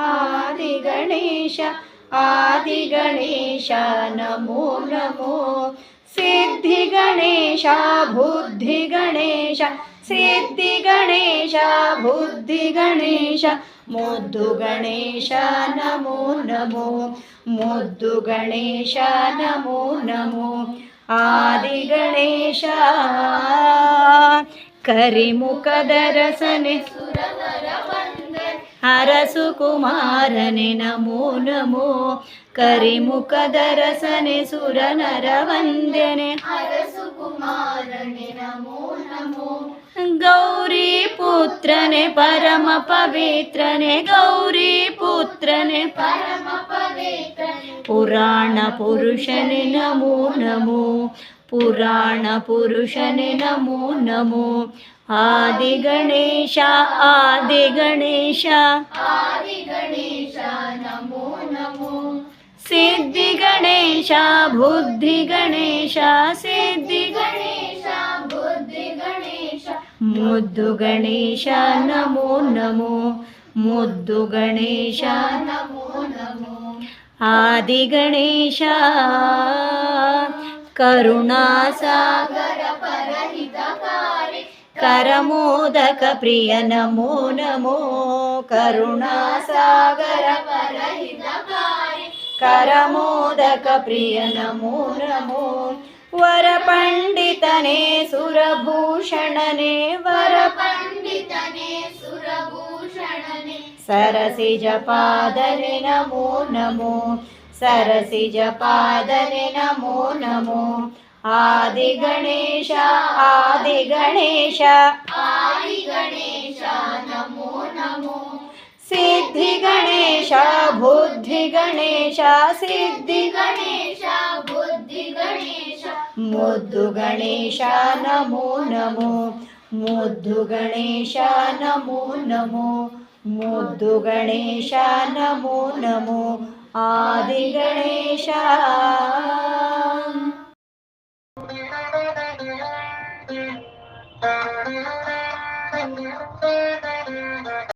ಆದಿಗಣೇಶ ಆದಿಗಣೇಶ ನಮೋ ನಮೋ ಸಿದ್ಧಿಗಣೇಶ ಬುದ್ಧಿಗಣೇಶ ಸಿದ್ಧಿಗಣೇಶ ಬುದ್ಧಿಗಣೇಶ ಮುದ್ದು ಗಣೇಶ ನಮೋ ನಮೋ ಮುದ್ದು ಗಣೇಶ ನಮೋ ನಮೋ ಆದಿಗಣೇಶ ಕರಿಮುಖದ ರಸನೆ ಅರಸು ಕುಮಾರನೆ ನಮೋ ನಮೋ ಕರಿಮುಖದ ರಸನೆ ಸುರನರ ವಂದನೆ ಅರಸು ಕುಮಾರನೆ ನಮೋ ನಮೋ ಗೌರಿ ಪುತ್ರನೆ ಪರಮ ಪವಿತ್ರನೆ ಗೌರಿ ಪುತ್ರನೆ ಪರಮ ಪವಿತ್ರನೆ ಪುರಾಣ ಪುರುಷನೆ ನಮೋ ನಮೋ ಪುರಾಣ ಪುರುಷನೆ ನಮೋ ನಮೋ ಆದಿಗಣೇಶ ಆದಿಗಣೇಶ ಆದಿಗಣೇಶ ನಮೋ ನಮೋ ಸಿದ್ಧಿಗಣೇಶ ಬುದ್ಧಿಗಣೇಶ ಸಿದ್ಧಿಗಣೇಶ ಗಣೇಶ ಬುದ್ಧಿಗಣೇಶ ಮುದ್ದು ಗಣೇಶ ನಮೋ ನಮೋ ಮುದ್ದು ಗಣೇಶ ನಮೋ ನಮೋ ಆದಿಗಣೇಶ ಕರುಣಾಸಾಗರ ಪರಹಿತಕಾರಿ ಕರಮೋದಕ ಪ್ರಿಯ ನಮೋ ನಮೋ ಕರುಣಾಸಾಗರ ಪರಹಿತಕಾರಿ ಕರಮೋದಕ ಪ್ರಿಯ ನಮೋ ನಮೋ ವರ ಪಂಡಿತನೇ ಸುರಭೂಷಣನೇ ವರ ಪಂಡಿತನೇ ಸುರಭೂಷಣನೆ ಸರಸಿಜ ಪಾದನೆ ನಮೋ ನಮೋ ಸರಸಿಜ ಪಾದನೆ ನಮೋ ನಮೋ ಆದಿಗಣೇಶ ಆದಿಗಣೇಶ ಆದಿಗಣೇಶ ನಮೋ ನಮೋ ಸಿದ್ಧಿಗಣೇಶ ಬುದ್ಧಿಗಣೇಶ ಸಿದ್ಧಿಗಣೇಶ ಗಣೇಶ ಬುದ್ಧಿಗಣೇಶ ಮುದ್ದು ಗಣೇಶ ನಮೋ ನಮೋ ಮುದ್ದು ಗಣೇಶ ನಮೋ ನಮೋ ಮುದ್ದು ಗಣೇಶ ನಮೋ ನಮೋ ಆದಿಗಣೇಶ